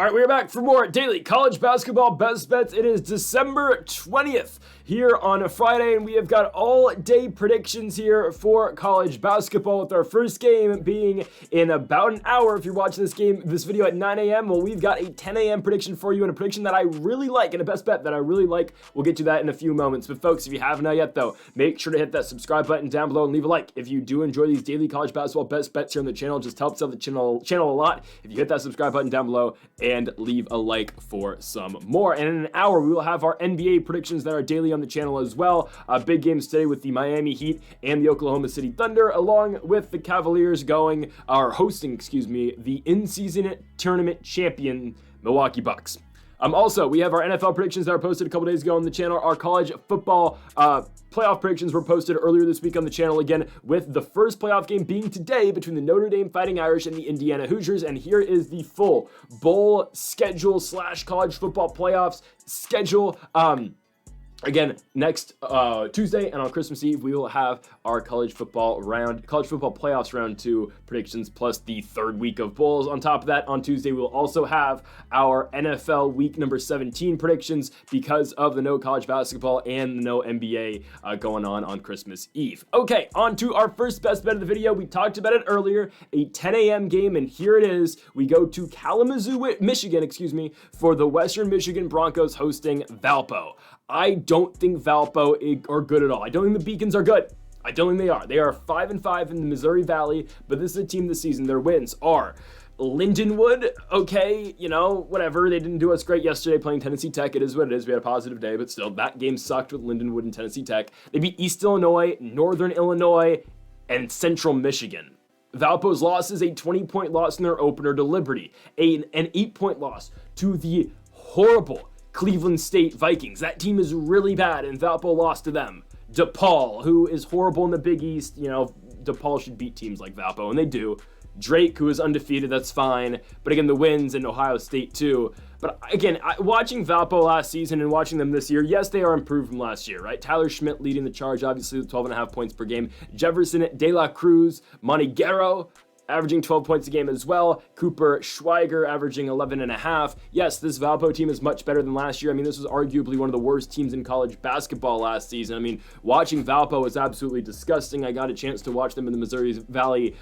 All right, we're back for more daily college basketball best bets. It is December 20th here on a Friday, and we have got all day predictions here for college basketball, with our first game being in about an hour. If you're watching this video at 9 a.m., well, we've got a 10 a.m. prediction for you, and a prediction that I really like, and a best bet that I really like. We'll get to that in a few moments. But folks, if you haven't yet though, make sure to hit that subscribe button down below and leave a like. If you do enjoy these daily college basketball best bets here on the channel, it just helps out the channel a lot. If you hit that subscribe button down below and leave a like for some more. And in an hour, we will have our NBA predictions that are daily on the channel as well. Big games today with the Miami Heat and the Oklahoma City Thunder, along with the Cavaliers hosting the in-season tournament champion Milwaukee Bucks. Also, we have our NFL predictions that are posted a couple days ago on the channel. Our college football playoff predictions were posted earlier this week on the channel, again, with the first playoff game being today between the Notre Dame Fighting Irish and the Indiana Hoosiers. And here is the full bowl schedule / college football playoffs schedule. Again, next Tuesday and on Christmas Eve, we will have our college football playoffs round 2 predictions, plus the third week of bowls. On top of that, on Tuesday, we'll also have our NFL week number 17 predictions because of the no college basketball and the no NBA going on Christmas Eve. Okay, on to our first best bet of the video. We talked about it earlier, a 10 a.m. game, and here it is. We go to Kalamazoo, Michigan, for the Western Michigan Broncos hosting Valpo. I don't think Valpo are good at all. I don't think the Beacons are good. I don't think they are. They are 5-5 in the Missouri Valley, but this is a team this season. Their wins are Lindenwood, okay, whatever. They didn't do us great yesterday playing Tennessee Tech. It is what it is. We had a positive day, but still, that game sucked with Lindenwood and Tennessee Tech. They beat East Illinois, Northern Illinois, and Central Michigan. Valpo's loss is a 20-point loss in their opener to Liberty, an 8-point loss to the horrible Cleveland State Vikings. That team is really bad, and Valpo lost to them. DePaul, who is horrible in the Big East, DePaul should beat teams like Valpo, and they do. Drake, who is undefeated, that's fine. But again, the wins in Ohio State too. But again, watching Valpo last season and watching them this year, yes, they are improved from last year, right? Tyler Schmidt leading the charge, obviously with 12.5 points per game. Jefferson De La Cruz, Moniguero, averaging 12 points a game as well. Cooper Schweiger averaging 11.5. Yes, this Valpo team is much better than last year. I mean, this was arguably one of the worst teams in college basketball last season. I mean, watching Valpo was absolutely disgusting. I got a chance to watch them in the Missouri Valley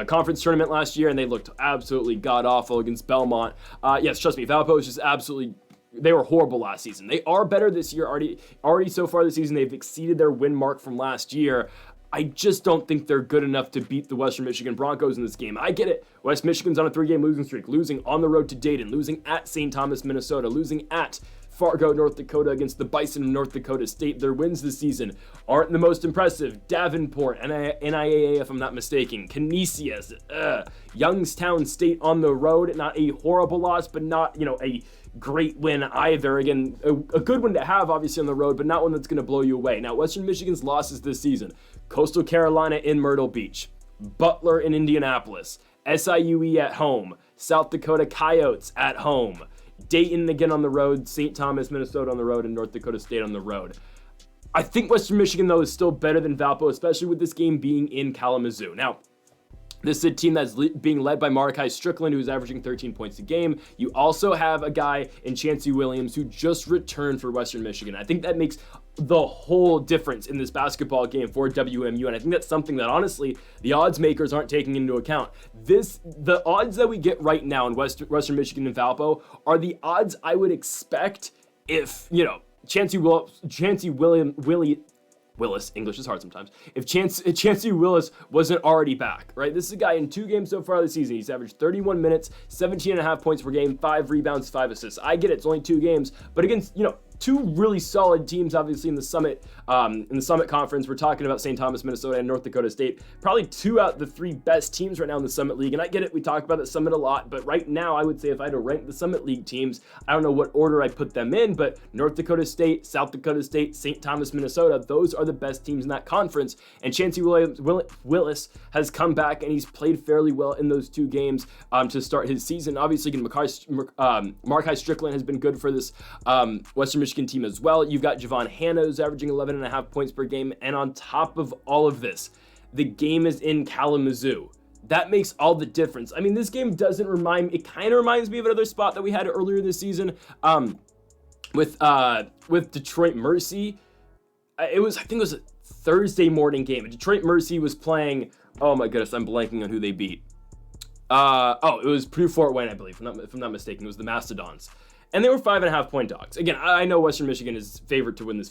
conference tournament last year, and they looked absolutely god-awful against Belmont. Yes, trust me, Valpo is just absolutely... They were horrible last season. They are better this year. Already so far this season, they've exceeded their win mark from last year. I just don't think they're good enough to beat the Western Michigan Broncos in this game. I get it. West Michigan's on a 3-game losing streak, losing on the road to Dayton, losing at St. Thomas, Minnesota, losing at Fargo, North Dakota against the Bison of North Dakota State. Their wins this season aren't the most impressive. Davenport, NIAA if I'm not mistaken, Canisius, Youngstown State on the road. Not a horrible loss, but not, a great win either. Again, a good one to have obviously on the road, but not one that's going to blow you away. Now, Western Michigan's losses this season: Coastal Carolina in Myrtle Beach, Butler in Indianapolis, SIUE at home, South Dakota Coyotes at home, Dayton again on the road, St. Thomas, Minnesota on the road, and North Dakota State on the road. I think Western Michigan, though, is still better than Valpo, especially with this game being in Kalamazoo. Now, this is a team that's being led by Mordecai Strickland, who's averaging 13 points a game. You also have a guy in Chancey Williams who just returned for Western Michigan. I think that makes the whole difference in this basketball game for WMU, and I think that's something that, honestly, the odds makers aren't taking into account. The odds that we get right now in Western Michigan and Valpo are the odds I would expect if, Chancey Willis, English is hard sometimes, if Chancey Willis wasn't already back, right? This is a guy in 2 games so far this season. He's averaged 31 minutes, 17.5 points per game, 5 rebounds, 5 assists. I get it, it's only 2 games, but against, 2 really solid teams, obviously, in the Summit Conference. We're talking about St. Thomas, Minnesota, and North Dakota State. Probably 2 out of the 3 best teams right now in the Summit League. And I get it, we talk about the Summit a lot, but right now, I would say if I had to rank the Summit League teams, I don't know what order I put them in, but North Dakota State, South Dakota State, St. Thomas, Minnesota, those are the best teams in that conference. And Chancey Willis has come back, and he's played fairly well in those 2 games to start his season. Obviously, Markai Strickland has been good for this Western Michigan team as well. You've got Javon Hanna, who's averaging 11.5 points per game. And on top of all of this, the game is in Kalamazoo. That makes all the difference. I mean, this game doesn't it kind of reminds me of another spot that we had earlier this season with Detroit Mercy. I think it was a Thursday morning game. Detroit Mercy was playing, oh my goodness, I'm blanking on who they beat. It was Purdue Fort Wayne, I believe, if I'm not mistaken. It was the Mastodons. And they were 5.5-point dogs. Again, I know Western Michigan is favored to win this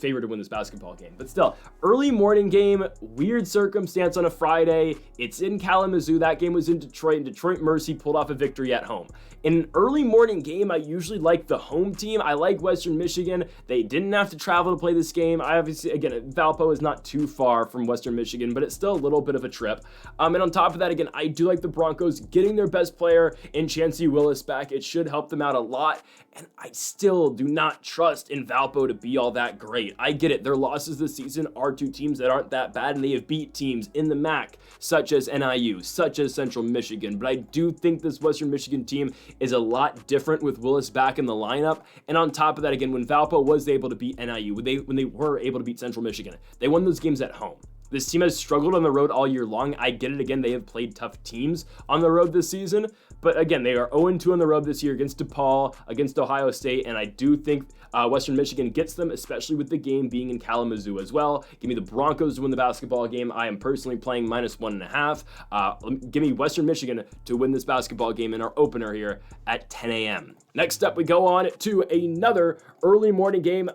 basketball game, but still, early morning game, weird circumstance on a Friday. It's in Kalamazoo. That game was in Detroit, and Detroit Mercy pulled off a victory at home. In an early morning game, I usually like the home team. I like Western Michigan. They didn't have to travel to play this game. Again, Valpo is not too far from Western Michigan, but it's still a little bit of a trip. And on top of that, again, I do like the Broncos getting their best player in Chancey Willis back. It should help them out a lot. And I still do not trust in Valpo to be all that great. I get it. Their losses this season are to teams that aren't that bad, and they have beat teams in the MAC, such as NIU, such as Central Michigan. But I do think this Western Michigan team is a lot different with Willis back in the lineup. And on top of that, again, when Valpo was able to beat NIU, when they were able to beat Central Michigan, they won those games at home. This team has struggled on the road all year long. I get it. Again, they have played tough teams on the road this season. But again, they are 0-2 on the road this year against DePaul, against Ohio State. And I do think Western Michigan gets them, especially with the game being in Kalamazoo as well. Give me the Broncos to win the basketball game. I am personally playing -1.5. Give me Western Michigan to win this basketball game in our opener here at 10 a.m. Next up, we go on to another early morning game.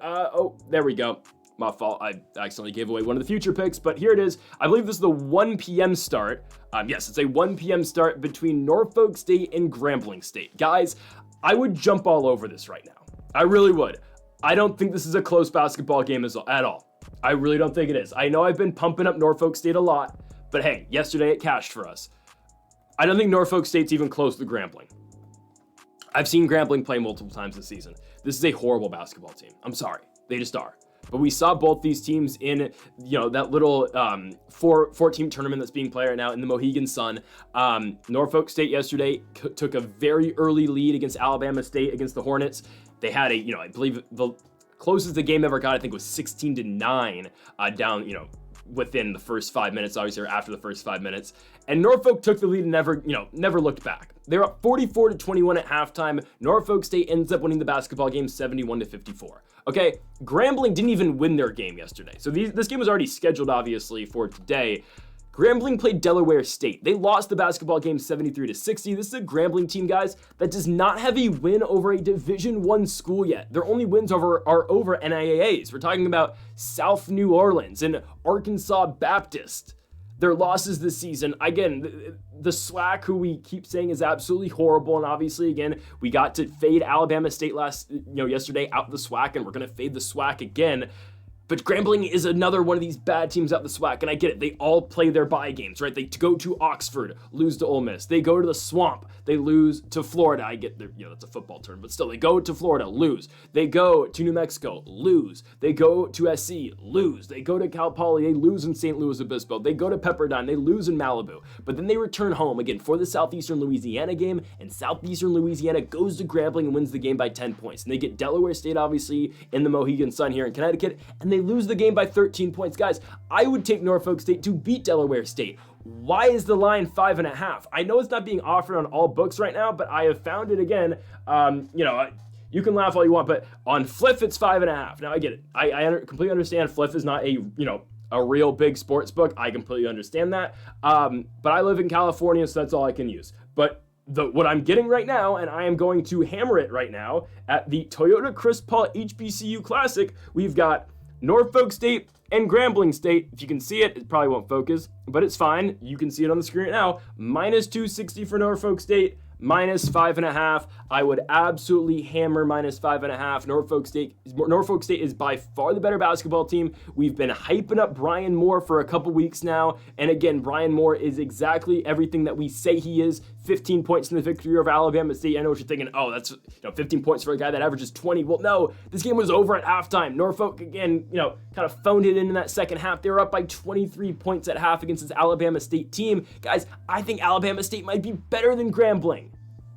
There we go. My fault. I accidentally gave away one of the future picks, but here it is. I believe this is the 1 p.m. start. Yes, it's a 1 p.m. start between Norfolk State and Grambling State. Guys, I would jump all over this right now. I really would. I don't think this is a close basketball game at all. I really don't think it is. I know I've been pumping up Norfolk State a lot, but hey, yesterday it cashed for us. I don't think Norfolk State's even close to Grambling. I've seen Grambling play multiple times this season. This is a horrible basketball team. I'm sorry. They just are. But we saw both these teams in, that little four-team tournament that's being played right now in the Mohegan Sun. Norfolk State yesterday took a very early lead against Alabama State, against the Hornets. They had I believe the closest the game ever got, I think, was 16-9 down, within the first 5 minutes, obviously, or after the first 5 minutes. And Norfolk took the lead and never looked back. They were up 44-21 at halftime. Norfolk State ends up winning the basketball game 71-54. Okay, Grambling didn't even win their game yesterday. So this game was already scheduled, obviously, for today. Grambling played Delaware State. They lost the basketball game 73-60. This is a Grambling team, guys, that does not have a win over a Division I school yet. Their only wins are over NIAAs. We're talking about South New Orleans and Arkansas Baptist. Their losses this season, again, the SWAC, who we keep saying is absolutely horrible, and obviously, again, we got to fade Alabama State yesterday out the SWAC, and we're going to fade the SWAC again. But Grambling is another one of these bad teams out the SWAC, and I get it. They all play their bye games, right? They go to Oxford, lose to Ole Miss. They go to the Swamp, they lose to Florida. I get that's a football term, but still, they go to Florida, lose. They go to New Mexico, lose. They go to SC, lose. They go to Cal Poly, they lose in St. Louis Obispo. They go to Pepperdine, they lose in Malibu. But then they return home again for the Southeastern Louisiana game, and Southeastern Louisiana goes to Grambling and wins the game by 10 points. And they get Delaware State, obviously, in the Mohegan Sun here in Connecticut, and they lose the game by 13 points. Guys, I would take Norfolk State to beat Delaware State. Why is the line 5.5? I know it's not being offered on all books right now, but I have found it again. You can laugh all you want, but on Fliff, it's 5.5. Now, I get it. I completely understand Fliff is not a real big sports book. I completely understand that. But I live in California, so that's all I can use. But what I'm getting right now, and I am going to hammer it right now, at the Toyota Chris Paul HBCU Classic, we've got Norfolk State and Grambling State. If you can see it, it probably won't focus, but it's fine. You can see it on the screen right now. -260 for Norfolk State, -5.5. I would absolutely hammer -5.5. Norfolk State is by far the better basketball team. We've been hyping up Brian Moore for a couple weeks now. And again, Brian Moore is exactly everything that we say he is. 15 points in the victory over Alabama State. I know what you're thinking. Oh, that's 15 points for a guy that averages 20. Well, no, this game was over at halftime. Norfolk, again, kind of phoned it in that second half. They were up by 23 points at half against this Alabama State team. Guys, I think Alabama State might be better than Grambling.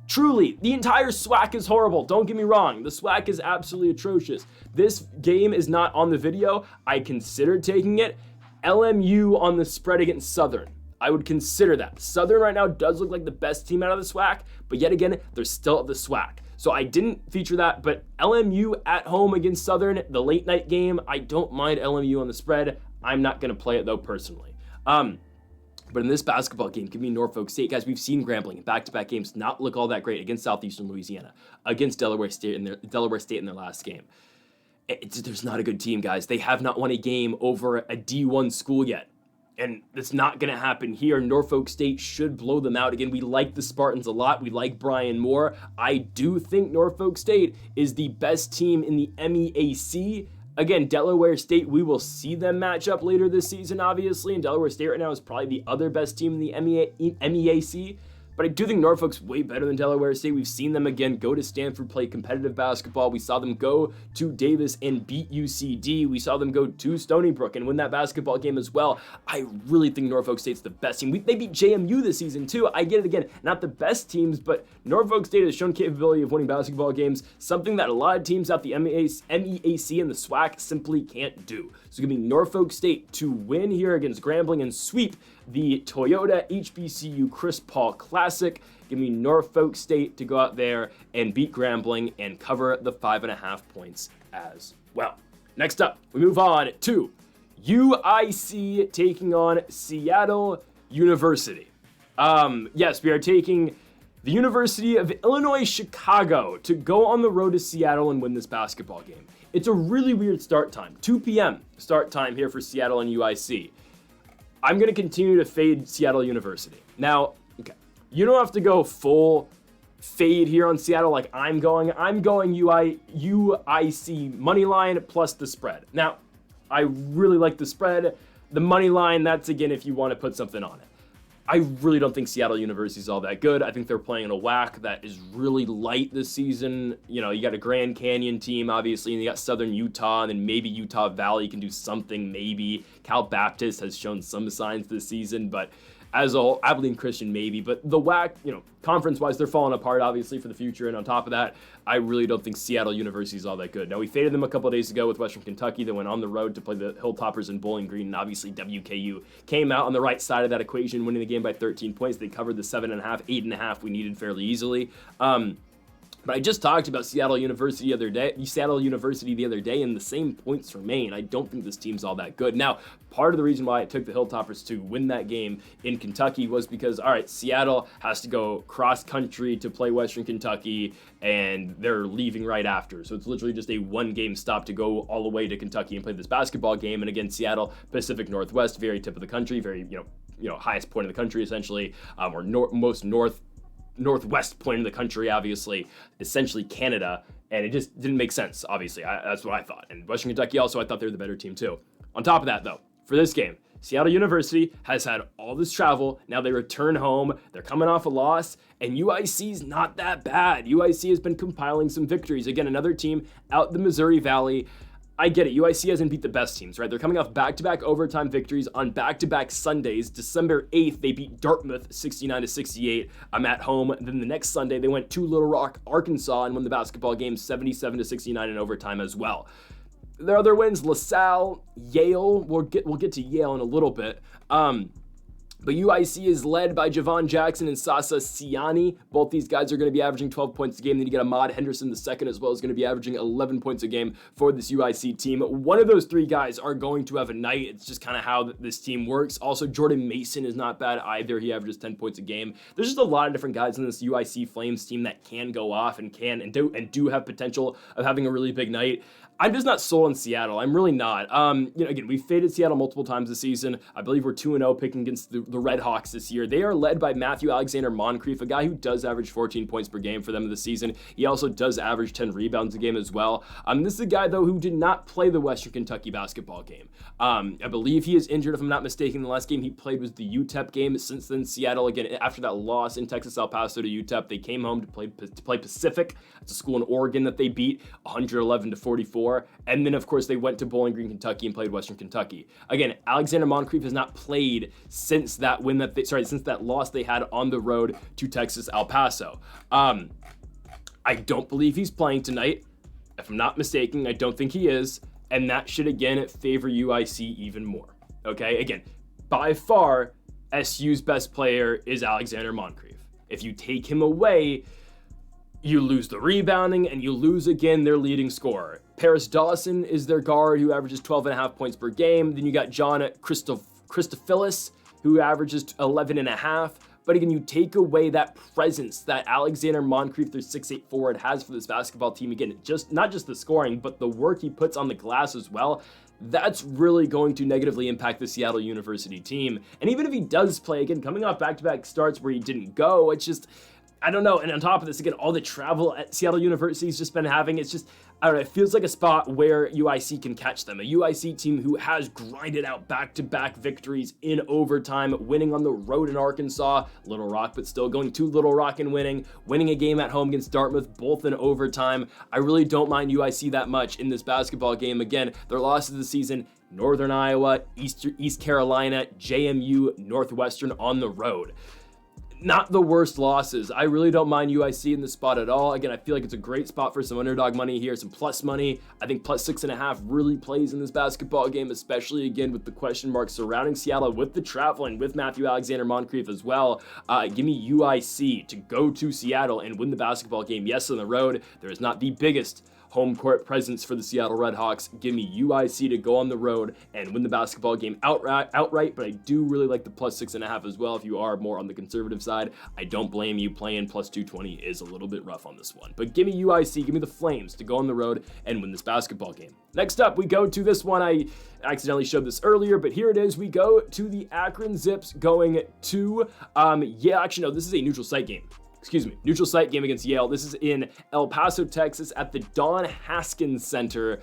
Truly, the entire SWAC is horrible. Don't get me wrong. The SWAC is absolutely atrocious. This game is not on the video. I considered taking it. LMU on the spread against Southern. I would consider that. Southern right now does look like the best team out of the SWAC, but yet again, they're still at the SWAC. So I didn't feature that, but LMU at home against Southern, the late night game, I don't mind LMU on the spread. I'm not going to play it though personally. But in this basketball game, give me Norfolk State. Guys, we've seen Grambling in back-to-back games not look all that great against Southeastern Louisiana, against Delaware State in their last game. There's not a good team, guys. They have not won a game over a D1 school yet. And it's not going to happen here. Norfolk State should blow them out. Again, we like the Spartans a lot. We like Brian Moore. I do think Norfolk State is the best team in the MEAC. Again, Delaware State, we will see them match up later this season, obviously. And Delaware State right now is probably the other best team in the MEAC. But I do think Norfolk's way better than Delaware State. We've seen them, again, go to Stanford, play competitive basketball. We saw them go to Davis and beat UCD. We saw them go to Stony Brook and win that basketball game as well. I really think Norfolk State's the best team. They beat JMU this season, too. I get it, again, not the best teams, but Norfolk State has shown capability of winning basketball games, something that a lot of teams out the MEAC and the SWAC simply can't do. So give me Norfolk State to win here against Grambling and sweep the Toyota HBCU Chris Paul Classic. Give me Norfolk State to go out there and beat Grambling and cover the 5.5 points as well. Next up, we move on to UIC taking on Seattle University. Yes, we are taking the University of Illinois Chicago to go on the road to Seattle and win this basketball game. It's a really weird start time. 2 p.m. start time here for Seattle and UIC. I'm going to continue to fade Seattle University. Now, okay, you don't have to go full fade here on Seattle like I'm going. I'm going UIC money line plus the spread. Now, I really like the spread. The money line, that's again if you want to put something on it. I really don't think Seattle University is all that good. I think they're playing in a WAC that is really light this season. You know, you got a Grand Canyon team, obviously, and you got Southern Utah, and then maybe Utah Valley can do something, maybe. Cal Baptist has shown some signs this season, but as a whole, Abilene Christian maybe. But the WAC, you know, conference-wise, they're falling apart, obviously, for the future. And on top of that, I really don't think Seattle University is all that good. Now, we faded them a couple of days ago with Western Kentucky. They went on the road to play the Hilltoppers in Bowling Green, and obviously WKU came out on the right side of that equation, winning the game by 13 points. They covered the 7.5, 8.5 we needed fairly easily. But I just talked about Seattle University the other day, and the same points remain. I don't think this team's all that good. Now, part of the reason why I took the Hilltoppers to win that game in Kentucky was because, all right, Seattle has to go cross-country to play Western Kentucky, and they're leaving right after. So it's literally just a one-game stop to go all the way to Kentucky and play this basketball game. And again, Seattle, Pacific Northwest, very tip of the country, very, highest point of the country, essentially, or most northwest point of the country, obviously, essentially Canada, and it just didn't make sense, obviously. That's what I thought. And Western Kentucky also, I thought they were the better team too. On top of that, though, for this game, Seattle University has had all this travel. Now they return home. They're coming off a loss, and UIC's not that bad. UIC has been compiling some victories. Again, another team out the Missouri Valley. I get it. UIC hasn't beat the best teams, right? They're coming off back-to-back overtime victories on back-to-back Sundays. December 8th, they beat Dartmouth 69-68 at home. Then the next Sunday, they went to Little Rock, Arkansas, and won the basketball game 77-69 in overtime as well. Their other wins, LaSalle, Yale. We'll get to Yale in a little bit. But UIC is led by Javon Jackson and Sasa Siani. Both these guys are going to be averaging 12 points a game. Then you get Ahmad Henderson II as well, is going to be averaging 11 points a game for this UIC team. One of those three guys are going to have a night. It's just kind of how this team works. Also, Jordan Mason is not bad either. He averages 10 points a game. There's just a lot of different guys in this UIC Flames team that can go off and do have potential of having a really big night. I'm just not sold on Seattle. I'm really not. Again, we've faded Seattle multiple times this season. I believe we're 2-0 picking against the Red Hawks this year. They are led by Matthew Alexander Moncrief, a guy who does average 14 points per game for them this season. He also does average 10 rebounds a game as well. This is a guy, though, who did not play the Western Kentucky basketball game. I believe he is injured, if I'm not mistaken. The last game he played was the UTEP game. Since then, Seattle, again, after that loss in Texas El Paso to UTEP, they came home to play Pacific. It's a school in Oregon that they beat 111-44. And then, of course, they went to Bowling Green, Kentucky, and played Western Kentucky. Again, Alexander Moncrief has not played since that loss they had on the road to Texas El Paso. I don't believe he's playing tonight. If I'm not mistaken, I don't think he is. And that should, again, favor UIC even more. Okay? Again, by far, SU's best player is Alexander Moncrief. If you take him away, you lose the rebounding and you lose again their leading scorer. Paris Dawson is their guard who averages 12.5 points per game. Then you got John Christofilis who averages 11.5. But again, you take away that presence that Alexander Moncrief, their 6'8" forward, has for this basketball team. Again, not just the scoring, but the work he puts on the glass as well. That's really going to negatively impact the Seattle University team. And even if he does play, again, coming off back-to-back starts where he didn't go, it's just, I don't know. And on top of this, again, all the travel at Seattle University's just been having, it's just, I don't know, it feels like a spot where UIC can catch them. A UIC team who has grinded out back-to-back victories in overtime, winning on the road in Arkansas, Little Rock, but still going to Little Rock and winning a game at home against Dartmouth, both in overtime. I really don't mind UIC that much in this basketball game. Again, their losses of the season, Northern Iowa, East Carolina, JMU, Northwestern on the road. Not the worst losses. I really don't mind UIC in this spot at all. Again, I feel like it's a great spot for some underdog money here, some plus money. I think plus 6.5 really plays in this basketball game, especially again with the question marks surrounding Seattle, with the traveling, with Matthew Alexander Moncrief as well. Give me UIC to go to Seattle and win the basketball game. Yes, on the road, there is not the biggest home court presence for the Seattle Redhawks. Give me UIC to go on the road and win the basketball game outright, but I do really like the plus 6.5 as well. If you are more on the conservative side, I don't blame you. Playing plus 220 is a little bit rough on this one, but give me UIC, give me the Flames to go on the road and win this basketball game. Next up, we go to this one. I accidentally showed this earlier, but here it is. We go to the Akron Zips going to, actually no, this is a neutral site game. Neutral site game against Yale. This is in El Paso, Texas at the Don Haskins Center.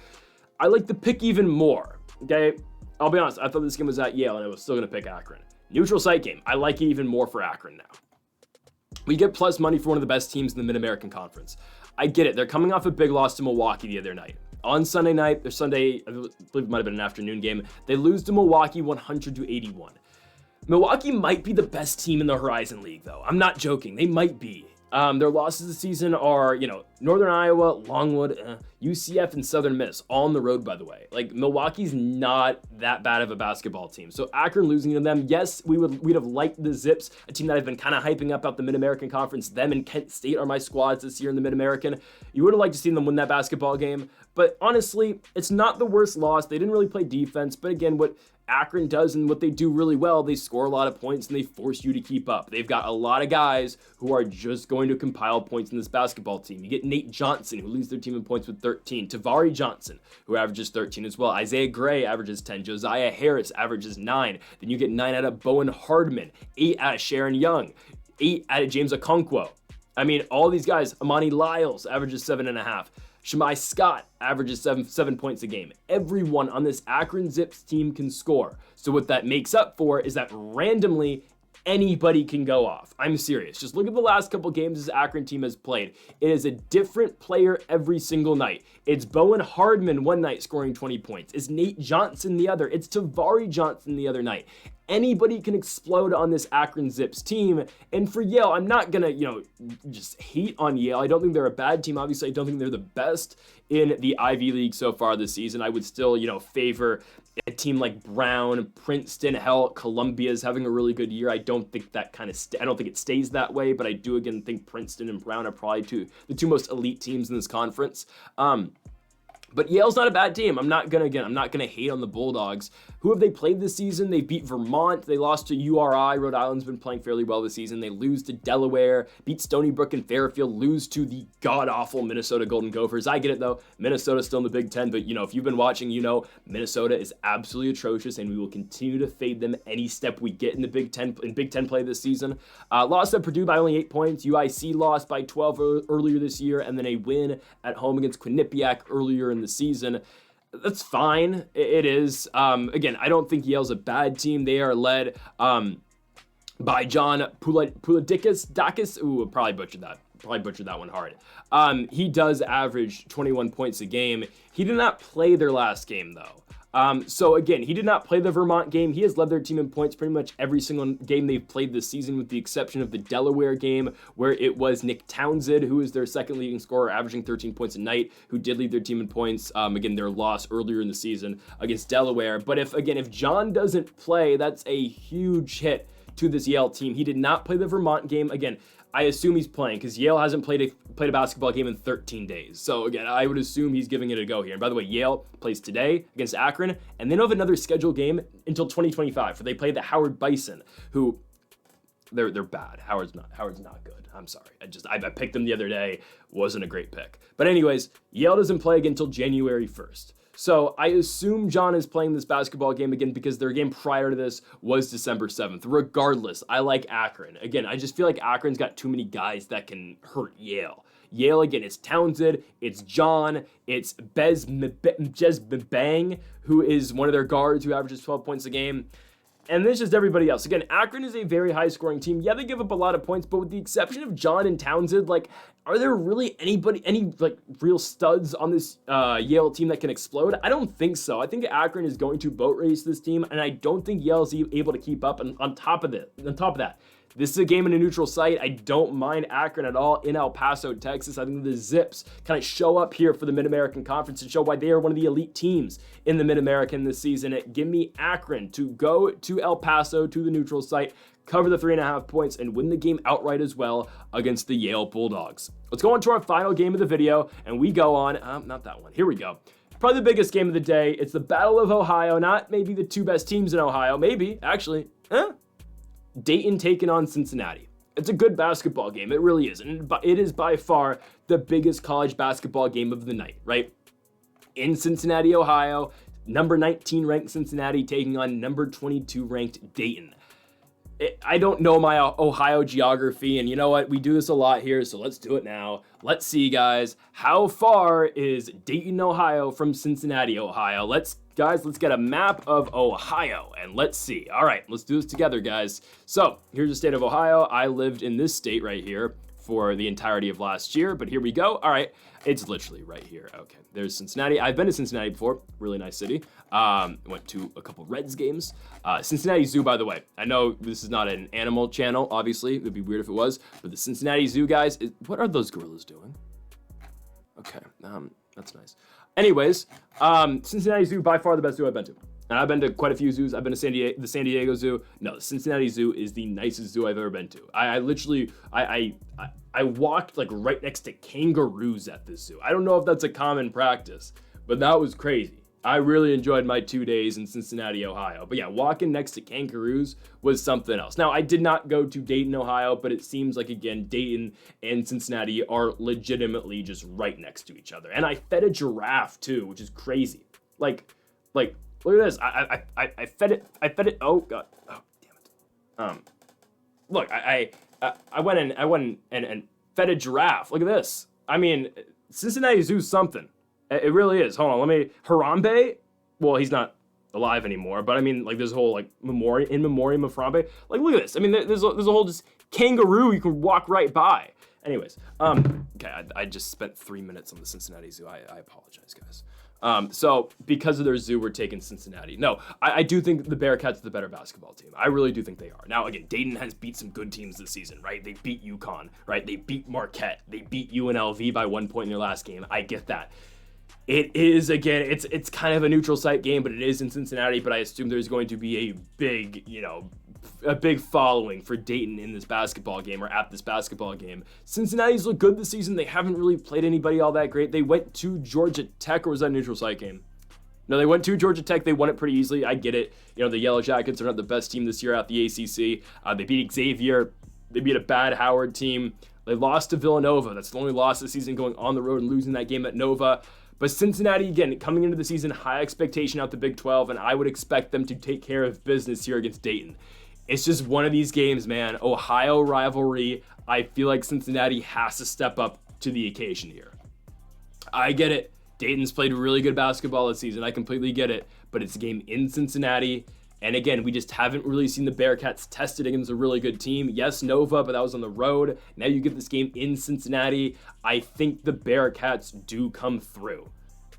I like the pick even more, okay? I'll be honest, I thought this game was at Yale and I was still gonna pick Akron. Neutral site game, I like it even more for Akron now. We get plus money for one of the best teams in the Mid-American Conference. I get it, they're coming off a big loss to Milwaukee the other night. On Sunday night, I believe it might have been an afternoon game, they lose to Milwaukee 100-81. Milwaukee might be the best team in the Horizon League, though. I'm not joking. They might be. Their losses this season are, Northern Iowa, Longwood, UCF, and Southern Miss, all on the road, by the way. Like, Milwaukee's not that bad of a basketball team. So Akron losing to them, yes, we'd have liked the Zips, a team that I've been kind of hyping up out the Mid-American Conference. Them and Kent State are my squads this year in the Mid-American. You would have liked to see them win that basketball game. But honestly, it's not the worst loss. They didn't really play defense. But again, what Akron does and what they do really well, they score a lot of points and they force you to keep up. They've got a lot of guys who are just going to compile points in this basketball team. You get Nate Johnson, who leads their team in points with 13. Tavari Johnson, who averages 13 as well. Isaiah Gray averages 10. Josiah Harris averages 9. Then you get 9 out of Bowen Hardman, 8 out of Sharon Young, 8 out of James Okonkwo. I mean, all these guys, Amani Lyles averages 7.5. Shemai Scott averages 7 points a game. Everyone on this Akron Zips team can score. So what that makes up for is that randomly anybody can go off. I'm serious. Just look at the last couple games this Akron team has played. It is a different player every single night. It's Bowen Hardman one night scoring 20 points. It's Nate Johnson the other. It's Tavari Johnson the other night. Anybody can explode on this Akron Zips team. And for Yale, I'm not gonna, just hate on Yale. I don't think they're a bad team. Obviously, I don't think they're the best in the Ivy League so far this season. I would still, favor a team like Brown, Princeton. Hell, Columbia's having a really good year. I don't think that I don't think it stays that way, but I do again think Princeton and Brown are probably the two most elite teams in this conference. But Yale's not a bad team. I'm not gonna hate on the Bulldogs. Who have they played this season? They beat Vermont. They lost to URI. Rhode Island's been playing fairly well this season. They lose to Delaware, beat Stony Brook and Fairfield, lose to the god-awful Minnesota Golden Gophers. I get it, though. Minnesota's still in the Big Ten, but, if you've been watching, Minnesota is absolutely atrocious, and we will continue to fade them any step we get in the Big Ten play this season. Lost at Purdue by only 8 points. UIC lost by 12 earlier this year, and then a win at home against Quinnipiac earlier in the season. That's fine. It is. Again, I don't think Yale's a bad team. They are led by John Pouladakis. Ooh, probably butchered that one hard. He does average 21 points a game. He did not play their last game, though. So again, he did not play the Vermont game. He has led their team in points pretty much every single game they've played this season, with the exception of the Delaware game, where it was Nick Townsend, who is their second leading scorer, averaging 13 points a night, who did lead their team in points. Again, their loss earlier in the season against Delaware. But if John doesn't play, that's a huge hit to this Yale team. He did not play the Vermont game. Again, I assume he's playing because Yale hasn't played a basketball game in 13 days. So again, I would assume he's giving it a go here. And by the way, Yale plays today against Akron, and they don't have another scheduled game until 2025, where they play the Howard Bison, who they're bad. Howard's not good. I'm sorry. I picked them the other day. Wasn't a great pick. But anyways, Yale doesn't play again until January 1st. So I assume John is playing this basketball game again because their game prior to this was December 7th. Regardless, I like Akron. Again, I just feel like Akron's got too many guys that can hurt Yale. Yale, again, it's Townsend, it's John, it's Jez Bang, who is one of their guards who averages 12 points a game. And this is just everybody else. Again, Akron is a very high-scoring team. Yeah, they give up a lot of points, but with the exception of John and Townsend, like, are there really any real studs on this Yale team that can explode? I don't think so. I think Akron is going to boat race this team, and I don't think Yale is able to keep up. And on top of that, this is a game in a neutral site. I don't mind Akron at all in El Paso, Texas. I think the Zips kind of show up here for the Mid-American Conference and show why they are one of the elite teams in the Mid-American this season. Give me Akron to go to El Paso, to the neutral site, cover the 3.5 points, and win the game outright as well against the Yale Bulldogs. Let's go on to our final game of the video, and we go on, not that one, here we go. Probably the biggest game of the day. It's the Battle of Ohio, not maybe the two best teams in Ohio, maybe, actually, Dayton taking on Cincinnati. It's a good basketball game. It really is. And it is by far the biggest college basketball game of the night, right? In Cincinnati, Ohio, number 19 ranked Cincinnati taking on number 22 ranked Dayton. I don't know my Ohio geography, and you know what? We do this a lot here, so let's do it now. Let's see, guys. How far is Dayton, Ohio from Cincinnati, Ohio? Let's get a map of Ohio, and let's see. All right, let's do this together, guys. So here's the state of Ohio. I lived in this state right here for the entirety of last year, but here we go. All right, it's literally right here. Okay, there's Cincinnati. I've been to Cincinnati before. Really nice city. Went to a couple Reds games. Cincinnati Zoo, by the way. I know this is not an animal channel, obviously. It would be weird if it was, but the Cincinnati Zoo, guys, what are those gorillas doing? Okay, that's nice. Anyways, Cincinnati Zoo, by far the best zoo I've been to. And I've been to quite a few zoos. I've been to the San Diego Zoo. No, the Cincinnati Zoo is the nicest zoo I've ever been to. I literally walked like right next to kangaroos at this zoo. I don't know if that's a common practice, but that was crazy. I really enjoyed my 2 days in Cincinnati, Ohio. But yeah, walking next to kangaroos was something else. Now, I did not go to Dayton, Ohio, but it seems like, again, Dayton and Cincinnati are legitimately just right next to each other. And I fed a giraffe, too, which is crazy. Like, look at this. I fed it. Oh, God. Oh, damn it. Look, I went and fed a giraffe. Look at this. I mean, Cincinnati Zoo's something. It really is. Hold on, Harambe? Well, he's not alive anymore, but I mean, like, there's a whole, like, in memoriam of Harambe. Like, look at this. I mean, there's a whole just kangaroo you can walk right by. Anyways, okay, I just spent 3 minutes on the Cincinnati Zoo. I apologize, guys. So, because of their zoo, we're taking Cincinnati. No, I do think the Bearcats are the better basketball team. I really do think they are. Now, again, Dayton has beat some good teams this season, right? They beat UConn, right? They beat Marquette. They beat UNLV by 1 point in their last game. I get that. It is, again, it's kind of a neutral site game, but it is in Cincinnati, but I assume there's going to be a big following for Dayton in this basketball game, or at this basketball game. Cincinnati's looked good this season. They haven't really played anybody all that great. They went to Georgia Tech, or was that a neutral site game? No, they went to Georgia Tech. They won it pretty easily. I get it. You know, the Yellow Jackets are not the best team this year at the ACC. They beat Xavier. They beat a bad Howard team. They lost to Villanova. That's the only loss this season, going on the road and losing that game at Nova. But Cincinnati, again, coming into the season, high expectation out the Big 12, and I would expect them to take care of business here against Dayton. It's just one of these games, man. Ohio rivalry. I feel like Cincinnati has to step up to the occasion here. I get it. Dayton's played really good basketball this season. I completely get it. But it's a game in Cincinnati. And again, we just haven't really seen the Bearcats tested against a really good team. Yes, Nova, but that was on the road. Now you get this game in Cincinnati. I think the Bearcats do come through.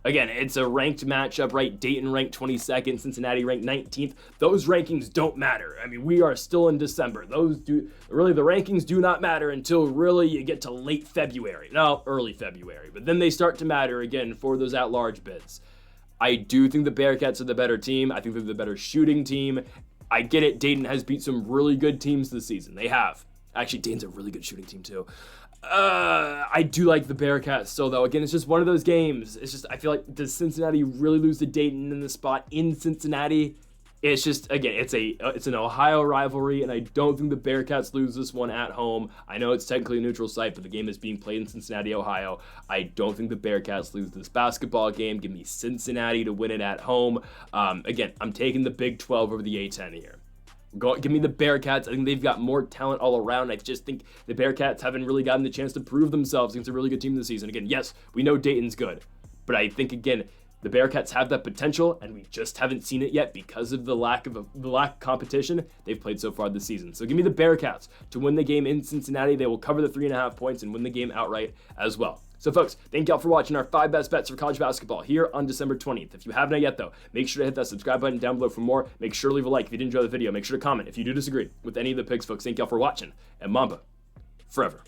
Again, it's a ranked matchup, right? Dayton ranked 22nd, Cincinnati ranked 19th. Those rankings don't matter. I mean, we are still in December. The rankings do not matter until really you get to late February. No, early February. But then they start to matter again for those at-large bids. I do think the Bearcats are the better team. I think they're the better shooting team. I get it. Dayton has beat some really good teams this season. They have. Actually, Dayton's a really good shooting team too. I do like the Bearcats still, though. Again, it's just one of those games. It's just, I feel like, does Cincinnati really lose to Dayton in the spot in Cincinnati? It's just, again, it's an Ohio rivalry, and I don't think the Bearcats lose this one at home. I know it's technically a neutral site, but the game is being played in Cincinnati, Ohio. I don't think the Bearcats lose this basketball game. Give me Cincinnati to win it at home. Again, I'm taking the Big 12 over the A-10 here. Give me the Bearcats. I think they've got more talent all around. I just think the Bearcats haven't really gotten the chance to prove themselves against a really good team this season. Again, yes, we know Dayton's good, but I think, again, the Bearcats have that potential, and we just haven't seen it yet because of the lack of competition they've played so far this season. So give me the Bearcats to win the game in Cincinnati. They will cover the 3.5 points and win the game outright as well. So, folks, thank y'all for watching our 5 best bets for college basketball here on December 20th. If you haven't yet, though, make sure to hit that subscribe button down below for more. Make sure to leave a like if you did enjoy the video. Make sure to comment if you do disagree with any of the picks, folks. Thank y'all for watching, and Mamba forever.